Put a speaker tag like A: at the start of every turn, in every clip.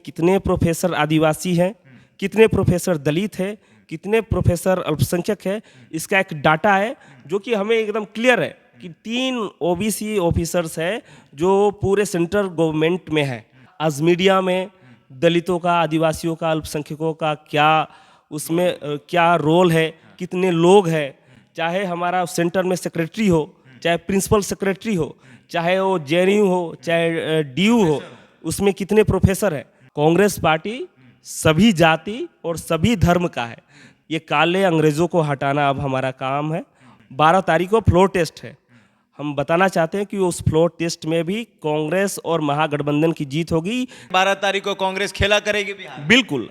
A: कितने प्रोफेसर आदिवासी हैं, कितने प्रोफेसर दलित हैं, कितने प्रोफेसर अल्पसंख्यक है, इसका एक डाटा है जो कि हमें एकदम क्लियर है कि 3 ओबीसी ऑफिसर्स है जो पूरे सेंट्रल गवर्नमेंट में है। आज मीडिया में दलितों का, आदिवासियों का, अल्पसंख्यकों का क्या उसमें क्या रोल है, कितने लोग हैं, चाहे हमारा सेंटर में सेक्रेटरी हो, चाहे प्रिंसिपल सेक्रेटरी हो, चाहे वो जेएनयू हो, चाहे डीयू हो, उसमें कितने प्रोफेसर हैं। कांग्रेस पार्टी सभी जाति और सभी धर्म का है। ये काले अंग्रेजों को हटाना अब हमारा काम है। 12 तारीख को फ्लोर टेस्ट है। हम बताना चाहते हैं कि उस फ्लोर टेस्ट में भी कांग्रेस और महागठबंधन की जीत होगी।
B: 12 तारीख को कांग्रेस खेला करेगी बिहार।
A: बिल्कुल।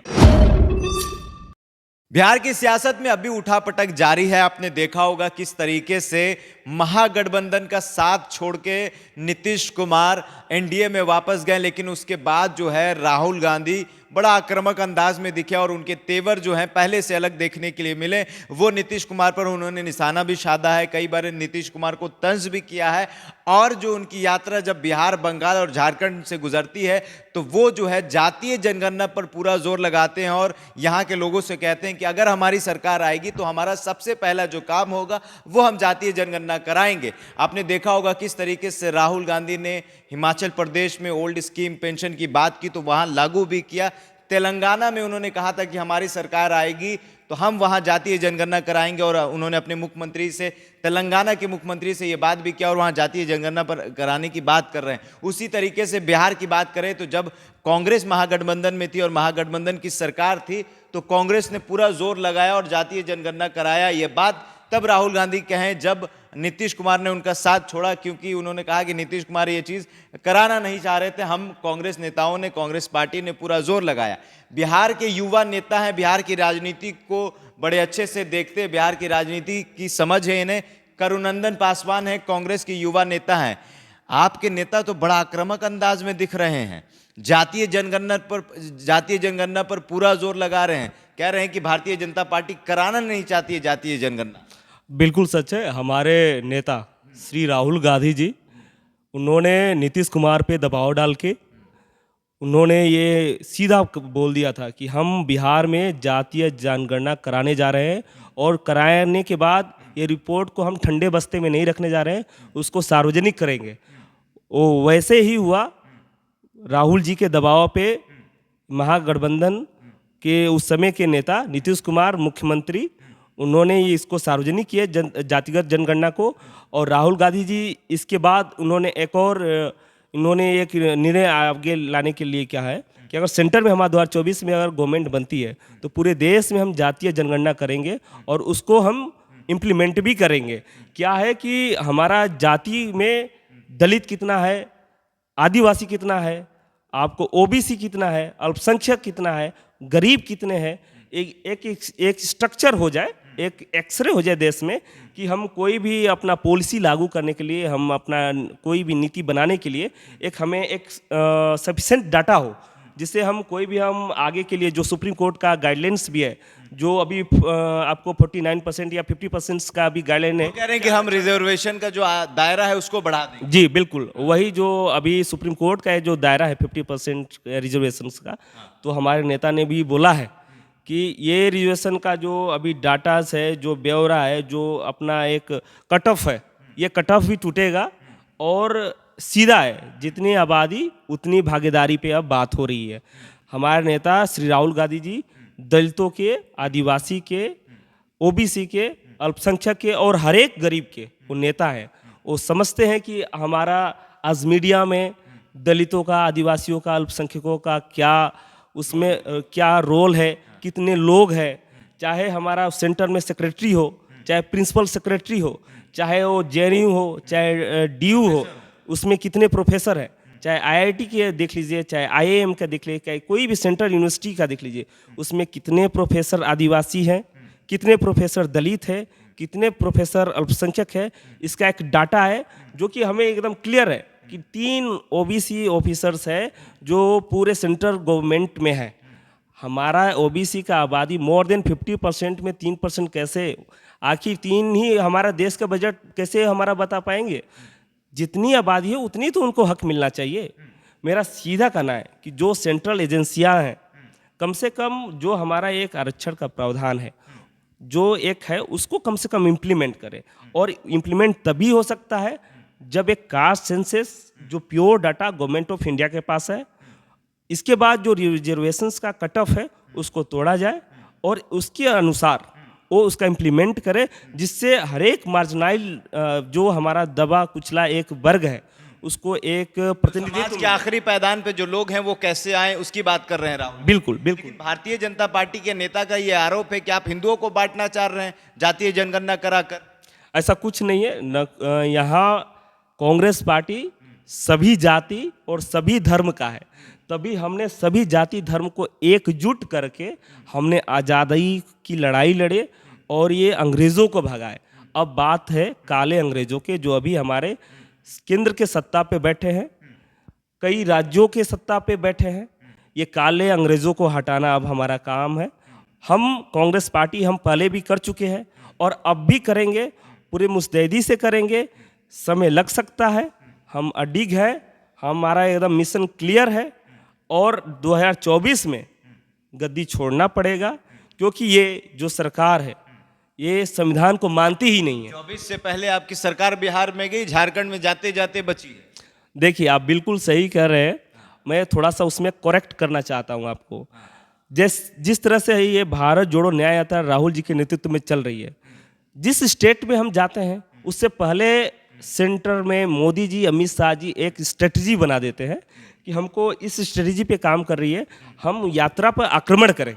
B: बिहार की सियासत में अभी उठापटक जारी है। आपने देखा होगा किस तरीके से महागठबंधन का साथ छोड़ के नीतीश कुमार एनडीए में वापस गए, लेकिन उसके बाद जो है राहुल गांधी बड़ा आक्रामक अंदाज में दिखे और उनके तेवर जो हैं पहले से अलग देखने के लिए मिले। वो नीतीश कुमार पर उन्होंने निशाना भी साधा है, कई बार नीतीश कुमार को तंज भी किया है। और जो उनकी यात्रा जब बिहार, बंगाल और झारखंड से गुजरती है तो वो जो है जातीय जनगणना पर पूरा जोर लगाते हैं और यहाँ के लोगों से कहते हैं कि अगर हमारी सरकार आएगी तो हमारा सबसे पहला जो काम होगा वो हम जातीय जनगणना कराएंगे। आपने देखा होगा किस तरीके से राहुल गांधी ने हिमाचल प्रदेश में ओल्ड स्कीम पेंशन की बात की तो वहाँ लागू भी किया। तेलंगाना में उन्होंने कहा था कि हमारी सरकार आएगी तो हम वहां जातीय जनगणना कराएंगे और उन्होंने अपने मुख्यमंत्री से, तेलंगाना के मुख्यमंत्री से ये बात भी किया और वहां जातीय जनगणना पर कराने की बात कर रहे हैं। उसी तरीके से बिहार की बात करें तो जब कांग्रेस महागठबंधन में थी और महागठबंधन की सरकार थी तो कांग्रेस ने पूरा जोर लगाया और जातीय जनगणना कराया। ये बात तब राहुल गांधी कहें जब नीतीश कुमार ने उनका साथ छोड़ा, क्योंकि उन्होंने कहा कि नीतीश कुमार ये चीज़ कराना नहीं चाह रहे थे। हम कांग्रेस नेताओं ने, कांग्रेस पार्टी ने पूरा जोर लगाया। बिहार के युवा नेता हैं, बिहार की राजनीति को बड़े अच्छे से देखते हैं, बिहार की राजनीति की समझ है इन्हें। करुणंदन पासवान है, कांग्रेस के युवा नेता हैं। आपके नेता तो बड़ा आक्रामक अंदाज में दिख रहे हैं, जातीय जनगणना पर पूरा जोर लगा रहे हैं, कह रहे हैं कि भारतीय जनता पार्टी कराना नहीं चाहती है जातीय जनगणना।
A: बिल्कुल सच है। हमारे नेता श्री राहुल गांधी जी, उन्होंने नीतीश कुमार पे दबाव डाल के उन्होंने ये सीधा बोल दिया था कि हम बिहार में जातीय जनगणना कराने जा रहे हैं और कराने के बाद ये रिपोर्ट को हम ठंडे बस्ते में नहीं रखने जा रहे हैं, उसको सार्वजनिक करेंगे। वो वैसे ही हुआ। राहुल जी के दबाव पे महागठबंधन के उस समय के नेता नीतीश कुमार मुख्यमंत्री, उन्होंने ये इसको सार्वजनिक किया जातिगत जनगणना को। और राहुल गांधी जी इसके बाद उन्होंने एक निर्णय आगे लाने के लिए क्या है कि अगर सेंटर में हमारा 2024 में अगर गवर्नमेंट बनती है तो पूरे देश में हम जातीय जनगणना करेंगे और उसको हम इम्प्लीमेंट भी करेंगे। क्या है कि हमारा जाति में दलित कितना है, आदिवासी कितना है, आपको ओबीसी कितना है, अल्पसंख्यक कितना है, गरीब कितने हैं, एक स्ट्रक्चर हो जाए, एक एक्सरे हो जाए देश में कि हम कोई भी अपना पॉलिसी लागू करने के लिए, हम अपना कोई भी नीति बनाने के लिए हमें एक सफिशेंट डाटा हो, जिससे हम कोई भी हम आगे के लिए जो सुप्रीम कोर्ट का गाइडलाइंस भी है, जो अभी आपको 49% या 50% का भी गाइडलाइन है,
B: कह रहे हैं कि हम रिजर्वेशन का जो दायरा है उसको बढ़ा दें।
A: जी बिल्कुल, वही जो अभी सुप्रीम कोर्ट का जो दायरा है 50% रिजर्वेशन का, तो हमारे नेता ने भी बोला है कि ये रिजर्वेशन का जो अभी डाटास है, जो ब्यौरा है, जो अपना एक कट ऑफ है, ये कट ऑफ भी टूटेगा और सीधा है, जितनी आबादी उतनी भागीदारी पे अब बात हो रही है। हमारे नेता श्री राहुल गांधी जी दलितों के, आदिवासी के, ओबीसी के, अल्पसंख्यक के और हर एक गरीब के वो नेता हैं। वो समझते हैं कि हमारा आज मीडिया में दलितों का, आदिवासियों का, अल्पसंख्यकों का क्या उसमें क्या रोल है, कितने लोग हैं, चाहे हमारा सेंटर में सेक्रेटरी हो, चाहे प्रिंसिपल सेक्रेटरी हो, चाहे वो जेएनयू हो, चाहे डीयू हो, उसमें कितने प्रोफेसर हैं, चाहे आईआईटी के देख लीजिए, चाहे आईआईएम का देख लीजिए, चाहे कोई भी सेंट्रल यूनिवर्सिटी का देख लीजिए, उसमें कितने प्रोफेसर आदिवासी हैं, कितने प्रोफेसर दलित हैं, कितने प्रोफेसर अल्पसंख्यक है। इसका एक डाटा है जो कि हमें एकदम क्लियर है कि 3 ओबीसी ऑफिसर्स है जो पूरे सेंट्रल गवर्नमेंट में है। हमारा ओबीसी का आबादी मोर देन 50% में 3% कैसे, आखिर 3 ही हमारा देश का बजट कैसे हमारा बता पाएंगे। जितनी आबादी है उतनी तो उनको हक मिलना चाहिए। मेरा सीधा कहना है कि जो सेंट्रल एजेंसियां हैं, कम से कम जो हमारा एक आरक्षण का प्रावधान है, जो एक है, उसको कम से कम इम्प्लीमेंट करें। और इम्प्लीमेंट तभी हो सकता है जब एक कास्ट सेंसस, जो pure data government of India के पास है, इसके बाद जो रिजर्वेशंस का कट ऑफ है उसको तोड़ा जाए और उसके अनुसार वो उसका इम्प्लीमेंट करे, जिससे हर एक मार्जिनाइल जो हमारा दबा कुचला एक वर्ग है उसको एक
B: समाज
A: प्रतिनिधित्व
B: के आखिरी पायदान पे जो लोग हैं वो कैसे आए उसकी बात कर रहे हैं राहुल।
A: बिल्कुल बिल्कुल।
B: लेकिन भारतीय जनता पार्टी के नेता का ये आरोप है कि आप हिंदुओं को बांटना चाह रहे हैं जातीय जनगणना कराकर।
A: ऐसा कुछ नहीं है न। यहाँ कांग्रेस पार्टी सभी जाति और सभी धर्म का है, तभी हमने सभी जाति धर्म को एकजुट करके हमने आज़ादी की लड़ाई लड़े और ये अंग्रेज़ों को भगाए। अब बात है काले अंग्रेज़ों के, जो अभी हमारे केंद्र के सत्ता पे बैठे हैं, कई राज्यों के सत्ता पे बैठे हैं। ये काले अंग्रेज़ों को हटाना अब हमारा काम है। हम कांग्रेस पार्टी हम पहले भी कर चुके हैं और अब भी करेंगे, पूरे मुस्तैदी से करेंगे। समय लग सकता है, हम अडिग हैं, हमारा एकदम मिशन क्लियर है और 2024 में गद्दी छोड़ना पड़ेगा, क्योंकि ये जो सरकार है ये संविधान को मानती ही नहीं है।
B: 24 से पहले आपकी सरकार बिहार में गई, झारखंड में जाते जाते बची है।
A: देखिए, आप बिल्कुल सही कह रहे हैं, मैं थोड़ा सा उसमें करेक्ट करना चाहता हूं आपको। जिस तरह से ये भारत जोड़ो न्याय यात्रा राहुल जी के नेतृत्व में चल रही है, जिस स्टेट में हम जाते हैं उससे पहले सेंटर में मोदी जी, अमित शाह जी एक स्ट्रेटजी बना देते हैं कि हमको इस स्ट्रेटजी पे काम कर रही है, हम यात्रा पर आक्रमण करें,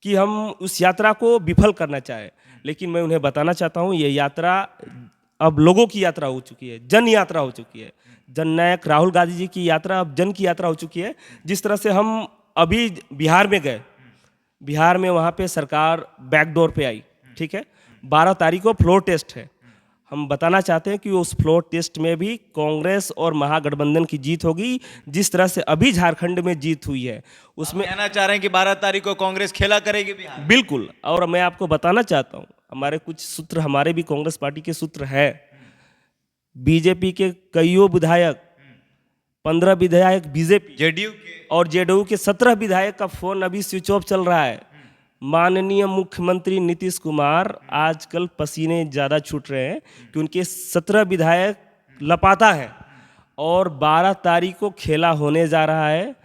A: कि हम उस यात्रा को विफल करना चाहें। लेकिन मैं उन्हें बताना चाहता हूँ, ये यात्रा अब लोगों की यात्रा हो चुकी है, जन यात्रा हो चुकी है। जननायक राहुल गांधी जी की यात्रा अब जन की यात्रा हो चुकी है। जिस तरह से हम अभी बिहार में गए, बिहार में वहाँ पे सरकार बैकडोर पे आई, ठीक है। 12 तारीख को फ्लोर टेस्ट है। हम बताना चाहते हैं कि उस फ्लोर टेस्ट में भी कांग्रेस और महागठबंधन की जीत होगी, जिस तरह से अभी झारखंड में जीत हुई है उसमें।
B: कहना चाह रहे हैं कि 12 तारीख को कांग्रेस खेला करेगी बिहार।
A: बिल्कुल। और मैं आपको बताना चाहता हूँ, हमारे कुछ सूत्र, हमारे भी कांग्रेस पार्टी के सूत्र है, बीजेपी के कईयों विधायक, 15 विधायक बीजेपी,
B: जेडीयू के
A: और जेडीयू के 17 विधायक का फोन अभी स्विच ऑफ चल रहा है। माननीय मुख्यमंत्री नीतीश कुमार आजकल पसीने ज़्यादा छूट रहे हैं कि उनके 17 विधायक लापता हैं और 12 तारीख को खेला होने जा रहा है।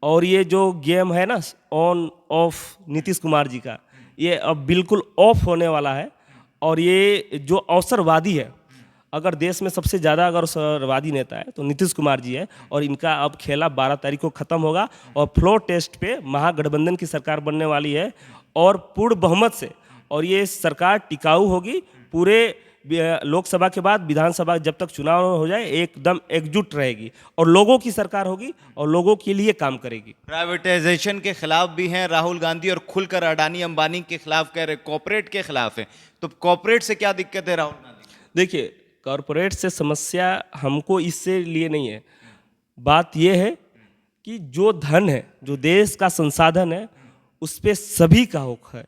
A: और ये जो गेम है ना ऑन ऑफ नीतीश कुमार जी का, ये अब बिल्कुल ऑफ होने वाला है। और ये जो अवसरवादी है, अगर देश में सबसे ज़्यादा अगर अवसरवादी नेता है तो नीतीश कुमार जी है, और इनका अब खेला 12 तारीख को ख़त्म होगा और फ्लोर टेस्ट पे महागठबंधन की सरकार बनने वाली है और पूर्ण बहुमत से। और ये सरकार टिकाऊ होगी, पूरे लोकसभा के बाद विधानसभा जब तक चुनाव हो जाए एकदम एकजुट रहेगी और लोगों की सरकार होगी और लोगों के लिए काम करेगी।
B: प्राइवेटाइजेशन के खिलाफ भी हैं राहुल गांधी और खुलकर अडानी अंबानी के खिलाफ कह रहे, कॉर्पोरेट के खिलाफ है। तो कॉर्पोरेट से क्या दिक्कत है राहुल गांधी?
A: देखिए, कॉरपोरेट से समस्या हमको इससे लिए नहीं है। बात यह है कि जो धन है, जो देश का संसाधन है, उस पर सभी का हक है,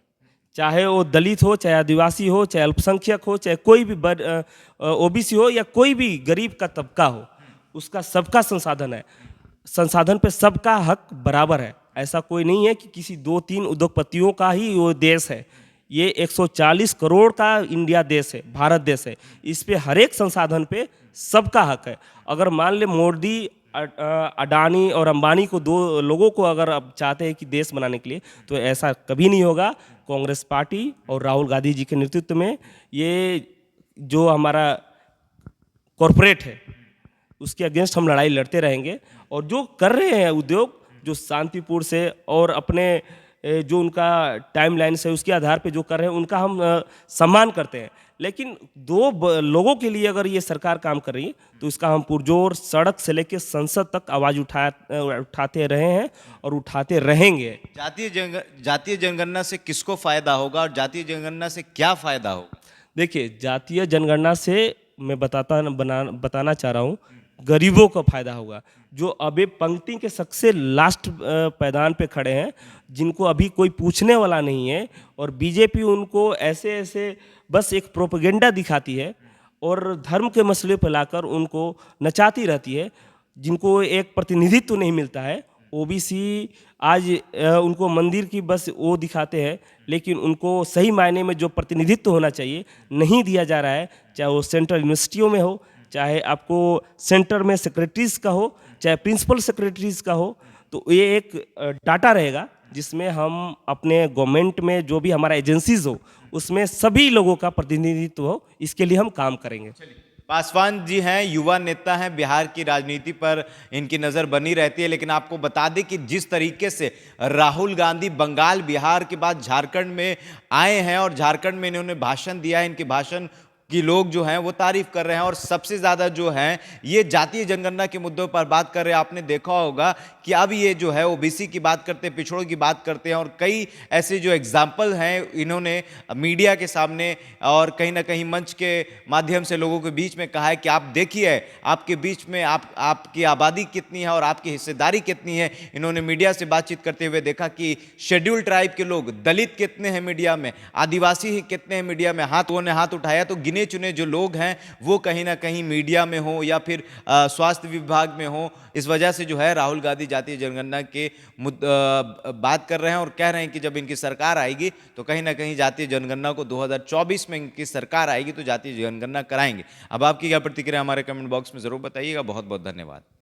A: चाहे वो दलित हो, चाहे आदिवासी हो, चाहे अल्पसंख्यक हो, चाहे कोई भी ओबीसी हो या कोई भी गरीब का तबका हो, उसका सबका संसाधन है। संसाधन पे सबका हक बराबर है। ऐसा कोई नहीं है कि किसी 2-3 उद्योगपतियों का ही वो देश है। ये 140 करोड़ का इंडिया देश है, भारत देश है। इस पे हर एक संसाधन पे सबका हक है। अगर मान ले मोदी, अडानी और अंबानी को, दो लोगों को अगर अब चाहते हैं कि देश बनाने के लिए, तो ऐसा कभी नहीं होगा। कांग्रेस पार्टी और राहुल गांधी जी के नेतृत्व में ये जो हमारा कॉरपोरेट है उसके अगेंस्ट हम लड़ाई लड़ते रहेंगे। और जो कर रहे हैं उद्योग, जो शांतिपूर्ण से और अपने जो उनका टाइमलाइन से उसके आधार पे जो कर रहे हैं उनका हम सम्मान करते हैं। लेकिन लोगों के लिए अगर ये सरकार काम कर रही है तो इसका हम पुरजोर सड़क से लेकर संसद तक आवाज़ उठाते रहे हैं और उठाते रहेंगे।
B: जातीय जनगणना से किसको फायदा होगा और जातीय जनगणना से क्या फायदा होगा?
A: देखिए, जातीय जनगणना से मैं बताना चाह रहा हूँ, गरीबों को फायदा होगा, जो अभी पंक्ति के सबसे लास्ट पैदान पे खड़े हैं, जिनको अभी कोई पूछने वाला नहीं है। और बीजेपी उनको ऐसे बस एक प्रोपेगेंडा दिखाती है और धर्म के मसले पर लाकर उनको नचाती रहती है। जिनको एक प्रतिनिधित्व नहीं मिलता है, ओबीसी आज उनको मंदिर की बस वो दिखाते हैं, लेकिन उनको सही मायने में जो प्रतिनिधित्व होना चाहिए नहीं दिया जा रहा है। चाहे वो सेंट्रल यूनिवर्सिटियों में हो, चाहे आपको सेंटर में सेक्रेटरीज का हो, चाहे प्रिंसिपल सेक्रेटरीज का हो, तो ये एक डाटा रहेगा जिसमें हम अपने गवर्नमेंट में जो भी हमारा एजेंसीज हो उसमें सभी लोगों का प्रतिनिधित्व हो, इसके लिए हम काम करेंगे।
B: पासवान जी हैं, युवा नेता हैं, बिहार की राजनीति पर इनकी नज़र बनी रहती है, लेकिन आपको बता दें कि जिस तरीके से राहुल गांधी बंगाल, बिहार के बाद झारखंड में आए हैं और झारखंड में इन्होंने भाषण दिया है, इनके भाषण की लोग जो हैं वो तारीफ कर रहे हैं और सबसे ज़्यादा जो हैं ये जातीय जनगणना के मुद्दों पर बात कर रहे हैं। आपने देखा होगा कि अब ये जो है ओबीसी की बात करते हैं, पिछड़ों की बात करते हैं और कई ऐसे जो एग्जाम्पल हैं इन्होंने मीडिया के सामने और कहीं ना कहीं मंच के माध्यम से लोगों के बीच में कहा है कि आप देखिए आपके बीच में आपकी आबादी कितनी है और आपकी हिस्सेदारी कितनी है। इन्होंने मीडिया से बातचीत करते हुए देखा कि शेड्यूल ट्राइब के लोग, दलित कितने हैं मीडिया में, आदिवासी ही कितने हैं मीडिया में। उन्होंने हाथ उठाया तो गिने चुने जो लोग हैं वो कहीं ना कहीं मीडिया में हो या फिर स्वास्थ्य विभाग में हो। इस वजह से जो है राहुल गांधी जातीय जनगणना के बात कर रहे हैं और कह रहे हैं कि जब इनकी सरकार आएगी तो कहीं ना कहीं जातीय जनगणना को 2024 में इनकी सरकार आएगी तो जातीय जनगणना कराएंगे। अब आपकी क्या प्रतिक्रिया हमारे कमेंट बॉक्स में जरूर बताइएगा। बहुत बहुत धन्यवाद।